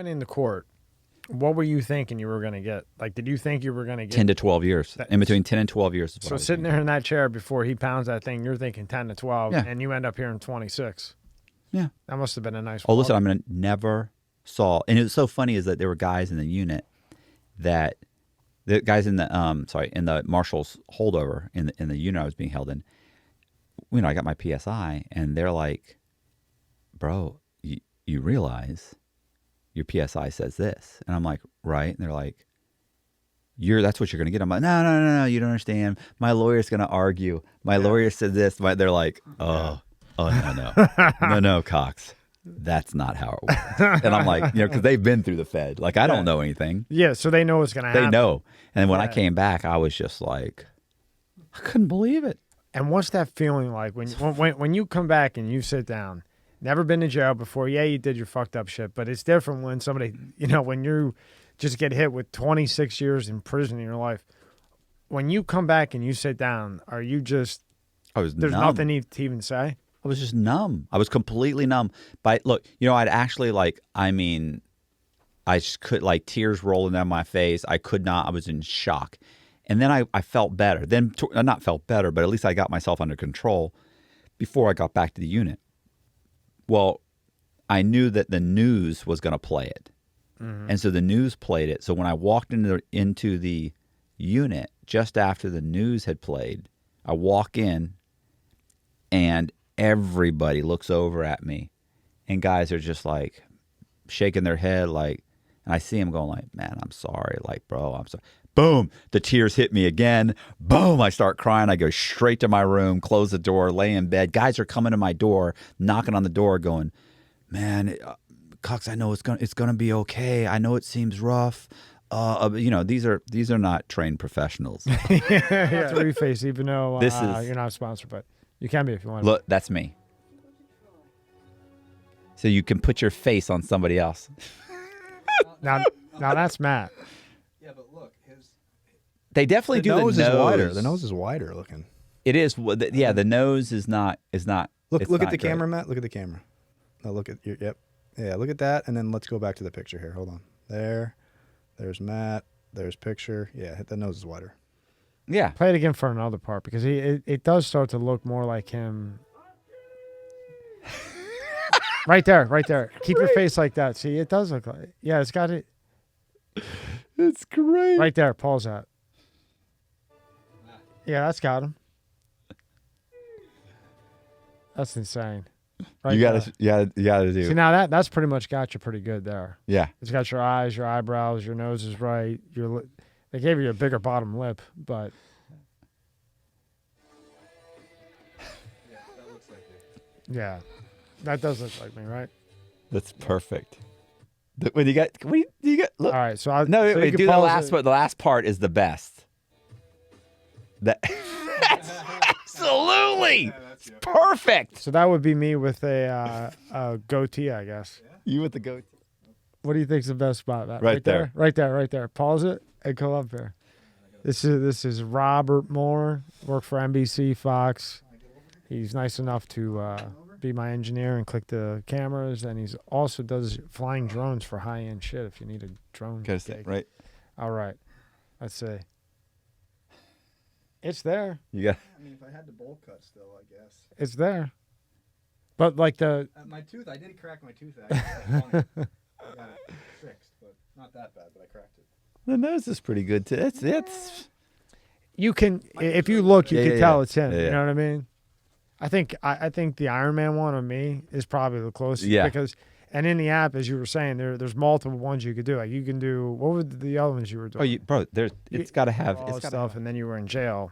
into court, what were you thinking you were going to get? Like, did you think you were going to get 10 to 12 years. In between 10 and 12 years. Is what so I was sitting thinking. there in that chair before he pounds that thing, you're thinking 10 to 12, Yeah. and you end up here in 26. Yeah. That must have been a nice. Oh, listen, I mean, never saw, and it was so funny is that there were guys in the unit that the guys in the in the marshal's holdover in the unit I was being held in. You know, I got my PSI, and they're like, "Bro, you realize your PSI says this?" And I'm like, "Right." And they're like, that's what you're going to get. I'm like, no, you don't understand. My lawyer's going to argue. My lawyer said this. They're like, oh, no, Cox. That's not how it works. And I'm like, because they've been through the Fed. Like, I don't know anything. Yeah, so they know what's going to happen. They know. And when I came back, I was just like, I couldn't believe it. And what's that feeling like when you come back and you sit down? Never been to jail before. Yeah, you did your fucked up shit, but it's different when somebody, when you just get hit with 26 years in prison in your life. When you come back and you sit down, are you just? There's numb. nothing to even say. I was just numb. I was completely numb. But look, I'd actually I just could tears rolling down my face. I could not. I was in shock. And then I felt better. Then not felt better, but at least I got myself under control before I got back to the unit. Well, I knew that the news was going to play it. Mm-hmm. And so the news played it. So when I walked into the unit just after the news had played, I walk in and everybody looks over at me, and guys are just like shaking their head, and I see them going like, "Man, I'm sorry." Like, "Bro, I'm sorry." Boom, the tears hit me again. Boom, I start crying. I go straight to my room, close the door, lay in bed. Guys are coming to my door, knocking on the door, going, "Man, Cox, I know it's gonna be okay. I know it seems rough." These are not trained professionals. Yeah. Reface, even though you're not sponsored, but you can be if you want. Look, that's me. So you can put your face on somebody else. Now that's Matt. Yeah, but look, they definitely do. The nose is wider. The nose is wider looking. It is. Yeah, the nose is not. Look at the camera, Matt. Look at the camera. No, look at your. Yep. Yeah, look at that, and then let's go back to the picture here. Hold on. There's Matt. There's picture. Yeah, the nose is wider. Yeah. Play it again for another part because it does start to look more like him. Right there. Keep your face like that. See, it does look like. Yeah, it's got it. It's great. Right there. Pause that. Yeah, that's got him. That's insane. Right, you gotta do. See, now that's pretty much got you pretty good there. Yeah. It's got your eyes, your eyebrows, your nose is right. They gave you a bigger bottom lip, but. Yeah, that looks like it. Yeah, that does look like me, right? That's perfect. When you got, look. All right, so wait, do the last part. The last part is the best. Absolutely. It's perfect. So that would be me with a goatee, I guess. You with the goatee. What do you think's the best spot, Matt? Right there. Right there. Pause it and come up here. This is Robert Moore, worked for NBC, Fox. He's nice enough to be my engineer and click the cameras, and he's also does flying drones for high-end shit if you need a drone. Right. All right. Let's see. It's there. You got. I mean, if I had the bowl cut still, I guess. It's there. But like my tooth, I did crack my tooth. I got it fixed, but not that bad. But I cracked it. The nose is pretty good too. It's. You can, if you look, you can tell it's him. Yeah. You know what I mean? I think the Iron Man one on me is probably the closest. Yeah. Because, and in the app, as you were saying, there's multiple ones you could do. Like you can do, what were the other ones you were doing? It's got to have all that stuff, and then you were in jail.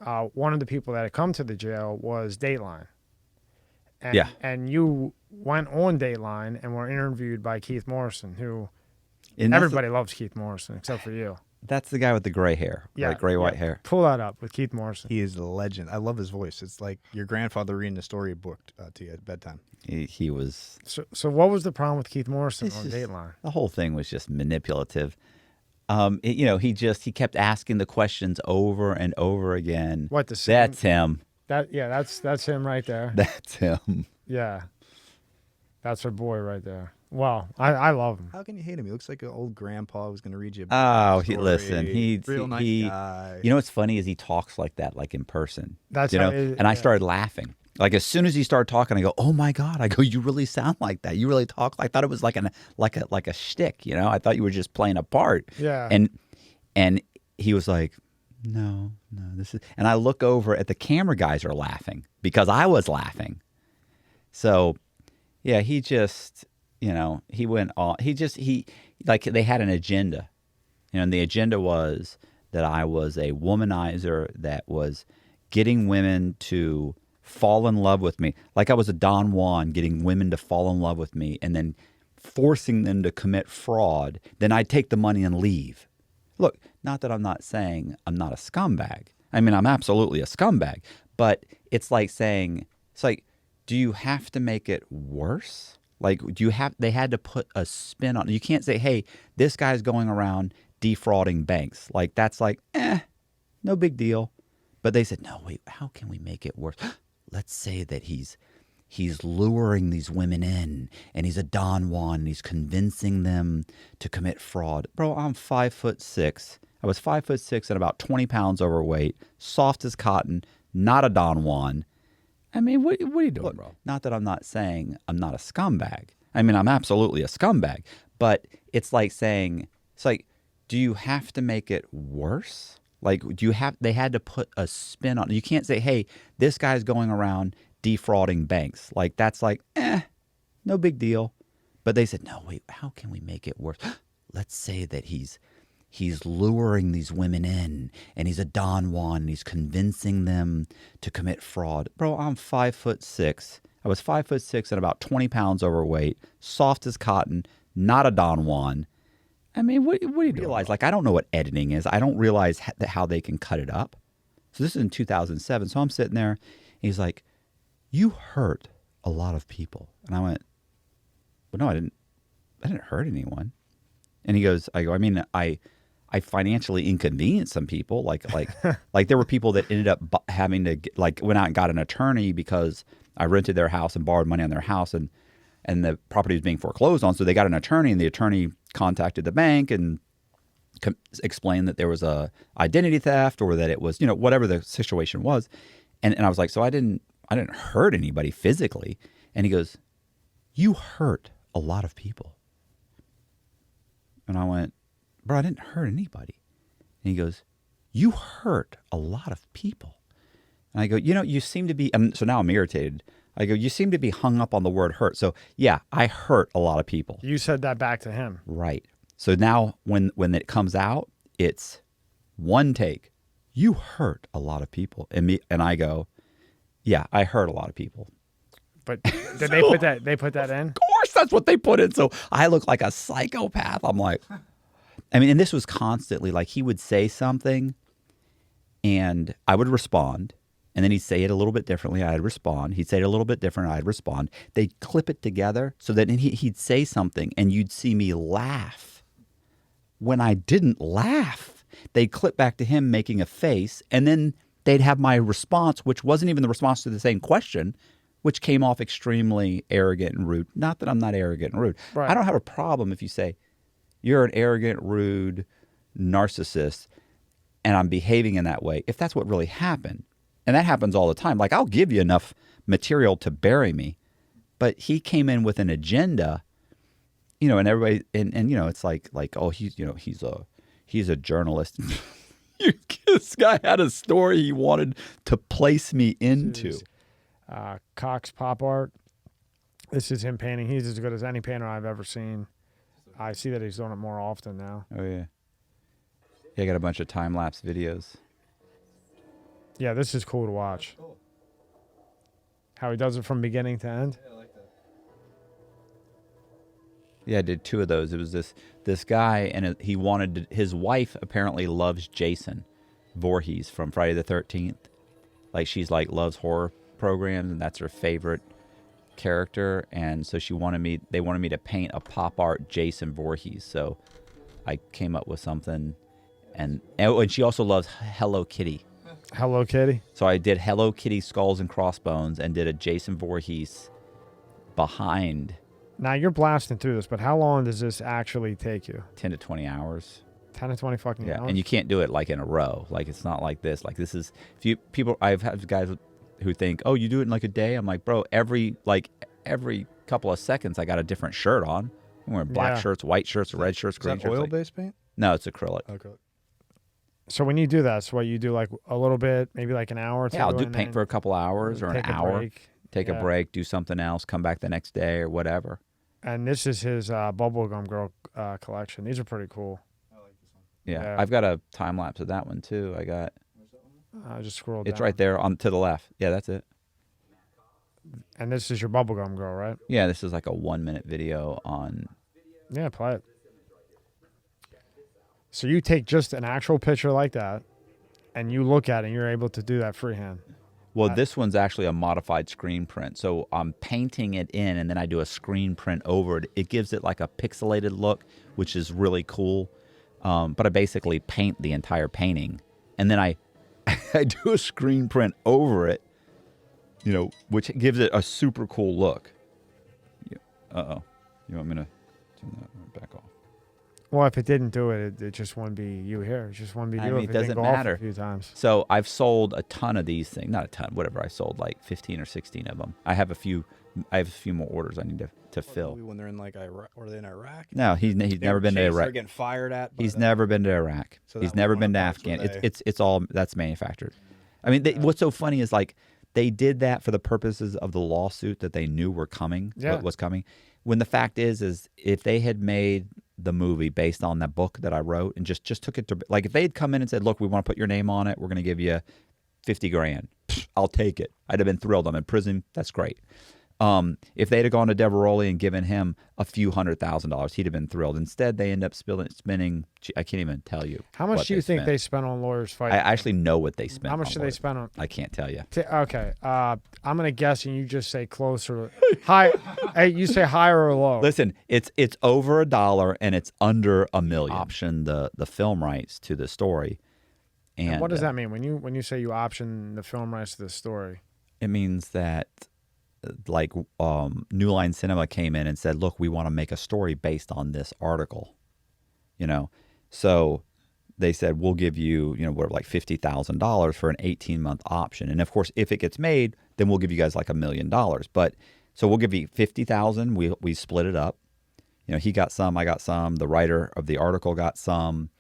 One of the people that had come to the jail was Dateline. And, and you went on Dateline and were interviewed by Keith Morrison, who everybody loves Keith Morrison except for you. That's the guy with the gray hair, right? Gray white hair. Pull that up with Keith Morrison. He is a legend. I love his voice. It's like your grandfather reading a storybook to you at bedtime. He was. So what was the problem with Keith Morrison on Dateline? The whole thing was just manipulative. He kept asking the questions over and over again. What the same? That's him. That's him right there. That's him. Yeah. That's our boy right there. Well, I love him. How can you hate him? He looks like an old grandpa who's going to read you a Oh, story. listen, real nice guy. You know what's funny is he talks like that, like in person. That's you how know. it- And I yeah. started laughing. Like as soon as he started talking, I go, "Oh my god!" I go, "You really sound like that. You really talk." I thought it was like a shtick. You know, I thought you were just playing a part. Yeah. And he was like, "No, this is." And I look over at the camera guys are laughing because I was laughing. So, yeah, he just, he went on. He like they had an agenda, and the agenda was that I was a womanizer that was getting women to fall in love with me. Like I was a Don Juan getting women to fall in love with me and then forcing them to commit fraud. Then I'd take the money and leave. Look, not that I'm not saying I'm not a scumbag. I mean, I'm absolutely a scumbag. But it's like saying, do you have to make it worse? Like, they had to put a spin on it. You can't say, hey, this guy's going around defrauding banks. Like, that's like, no big deal. But they said, no, wait, how can we make it worse? Let's say that he's luring these women in and he's a Don Juan and he's convincing them to commit fraud. Bro, I'm 5'6". I was 5'6" and about 20 pounds overweight, soft as cotton, not a Don Juan. I mean, what are you doing, bro? Not that I'm not saying I'm not a scumbag. I mean, I'm absolutely a scumbag. But it's like saying, do you have to make it worse? Like, they had to put a spin on it. You can't say, hey, this guy's going around defrauding banks. Like, that's like, no big deal. But they said, no, wait, how can we make it worse? Let's say that he's luring these women in and he's a Don Juan and he's convincing them to commit fraud. Bro, I'm 5'6". I was 5'6" and about 20 pounds overweight, soft as cotton, not a Don Juan. I mean, what do you realize? Like, I don't know what editing is. I don't realize how they can cut it up. So this is in 2007. So I'm sitting there. And he's like, you hurt a lot of people. And I went, well, no, I didn't hurt anyone. And he goes, I financially inconvenienced some people. Like there were people that ended up having to went out and got an attorney because I rented their house and borrowed money on their house and the property was being foreclosed on. So they got an attorney and the attorney contacted the bank and explained that there was a identity theft or that it was, whatever the situation was. And I was like, so I didn't hurt anybody physically. And he goes, you hurt a lot of people. And I went, bro, I didn't hurt anybody. And he goes, you hurt a lot of people. And I go, you seem to be, so now I'm irritated. I go, you seem to be hung up on the word hurt. So yeah, I hurt a lot of people. You said that back to him. Right. So now when it comes out, it's one take. You hurt a lot of people. And I go, yeah, I hurt a lot of people. But did they put that in? Of course that's what they put in. So I look like a psychopath. I'm like, and this was constantly like he would say something and I would respond. And then he'd say it a little bit differently. I'd respond. He'd say it a little bit different. I'd respond. They'd clip it together so that he'd say something and you'd see me laugh. When I didn't laugh, they'd clip back to him making a face. And then they'd have my response, which wasn't even the response to the same question, which came off extremely arrogant and rude. Not that I'm not arrogant and rude. Right. I don't have a problem if you say, you're an arrogant, rude narcissist, and I'm behaving in that way, if that's what really happened. And that happens all the time. Like, I'll give you enough material to bury me. But he came in with an agenda, and everybody, and it's like, oh, he's a journalist. This guy had a story he wanted to place me into. Cox pop art. This is him painting. He's as good as any painter I've ever seen. I see that he's doing it more often now. Oh, yeah. Yeah, I got a bunch of time-lapse videos. Yeah, this is cool to watch. Cool. How he does it from beginning to end. Yeah, I like that. Yeah, I did 2 of those. It was this guy, and he wanted his wife apparently loves Jason Voorhees from Friday the 13th. Like, she's loves horror programs, and that's her favorite character. And so they wanted me to paint a pop art Jason Voorhees. So I came up with something, and she also loves Hello Kitty. Hello Kitty. So I did Hello Kitty skulls and crossbones and did a Jason Voorhees behind Now you're blasting through this, but how long does this actually take you? 10 to 20 hours. 10 to 20 fucking hours? And you can't do it like in a row. Like it's not like this. Like this is I've had guys who think, oh, you do it in like a day. I'm like, bro, every couple of seconds I got a different shirt on. I'm wearing black shirts, white shirts, red shirts, green shirts. Is that oil-based paint? No, it's acrylic. Acrylic. So when you do that, so what you do, like a little bit, maybe like an hour or two? Yeah, I'll do paint for a couple hours or an hour. Take a break, do something else, come back the next day or whatever. And this is his Bubblegum Girl collection. These are pretty cool. I like this one. Yeah. I've got a time lapse of that one too. I got. Just scroll down. It's right there on to the left. Yeah, that's it. And this is your Bubblegum Girl, right? Yeah, this is like a 1-minute video on. Yeah, play it. So you take just an actual picture like that, and you look at it, and you're able to do that freehand. Well, this one's actually a modified screen print. So I'm painting it in, and then I do a screen print over it. It gives it like a pixelated look, which is really cool. But I basically paint the entire painting, and then I do a screen print over it, which gives it a super cool look. Uh-oh. You want me to turn that back off? Well, if it didn't do it, it just wouldn't be you here. It just wouldn't be you. It doesn't matter. A few times. So I've sold a ton of these things. Not a ton, whatever. I sold like 15 or 16 of them. I have a few more orders I need to fill. When they're in like Iraq, or are they in Iraq? No, he's never been to Iraq. They're getting fired at. He's never been to Iraq. So he's never been to Afghanistan. It's all that's manufactured. I mean, what's so funny is like they did that for the purposes of the lawsuit that they knew were coming. Yeah. What was coming. When the fact is if they had made the movie based on that book that I wrote and just took it to, like, if they had come in and said, look, we want to put your name on it, we're going to give you $50,000, I'll take it. I'd have been thrilled. I'm in prison. That's great. If they'd have gone to Deveroli and given him a few $100,000, he'd have been thrilled. Instead, they end up spending. I can't even tell you. How much do you think they spent on lawyers fighting? I actually know what they spent. How much did they spend on? I can't tell you. Okay, I'm gonna guess, and you just say close or high. Hey, you say higher or low? Listen, it's over $1 and it's under $1 million. Option the film rights to the story. And what does that mean when you say you option the film rights to the story? It means that, like, New Line Cinema came in and said, look, we want to make a story based on this article, so they said, we'll give you, we're like $50,000 for an 18-month option. And of course, if it gets made, then we'll give you guys like $1 million. But so we'll give you $50,000. We split it up. He got some, I got some. The writer of the article got some,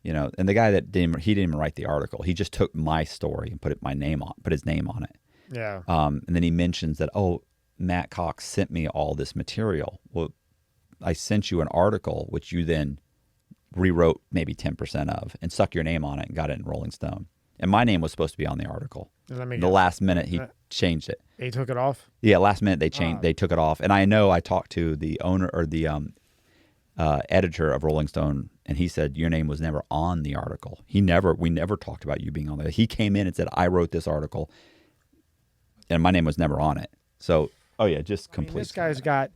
and the guy he didn't even write the article. He just took my story and put his name on it. Yeah. And then he mentions that, oh, Matt Cox sent me all this material. Well, I sent you an article, which you then rewrote maybe 10% of and stuck your name on it and got it in Rolling Stone. And my name was supposed to be on the article. The last minute he changed it. He took it off? Yeah, last minute they changed. They took it off. And I know I talked to the owner or the editor of Rolling Stone, and he said your name was never on the article. We never talked about you being on there. He came in and said, I wrote this article, and my name was never on it. So, just complete. This guy's got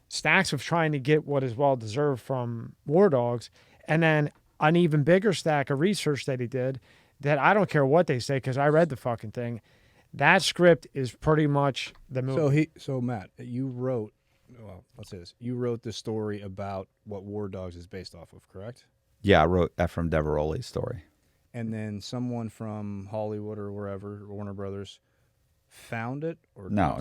stacks of trying to get what is well deserved from War Dogs, and then an even bigger stack of research that he did that I don't care what they say because I read the fucking thing. That script is pretty much the movie. So Matt, you wrote, well, let's say this. You wrote the story about what War Dogs is based off of, correct? Yeah, I wrote Ephraim Deveroli's story. And then someone from Hollywood or wherever, Warner Brothers, found it, or no.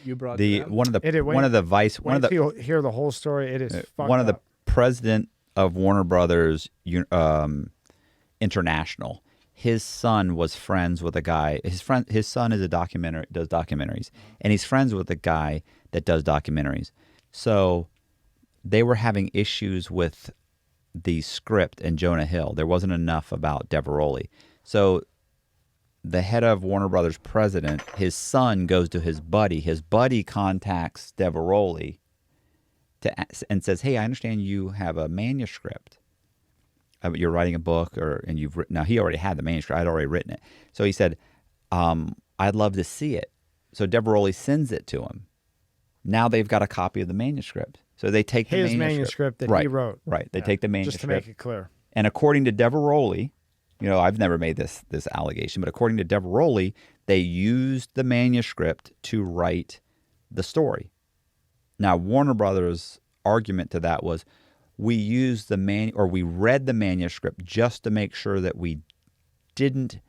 You brought Hear the whole story. It is one of the president of Warner Brothers International. His son was friends with a guy. His son is does documentaries, and he's friends with a guy that does documentaries. So they were having issues with the script and Jonah Hill. There wasn't enough about Deveroli. So the head of Warner Brothers president, his son goes to his buddy. His buddy contacts Deveroli and says, hey, I understand you have a manuscript. You're writing a book, and you've written. Now, he already had the manuscript. I'd already written it. So he said, I'd love to see it. So Deveroli sends it to him. Now they've got a copy of the manuscript. So they take his manuscript that he wrote. Right. They take the manuscript. Just to make it clear. And according to Deveroli, I've never made this allegation, but according to Deveroli, they used the manuscript to write the story. Now, Warner Brothers' argument to that was, we used we read the manuscript just to make sure that we didn't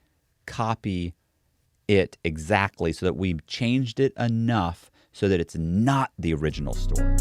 copy it exactly, so that we changed it enough so that it's not the original story.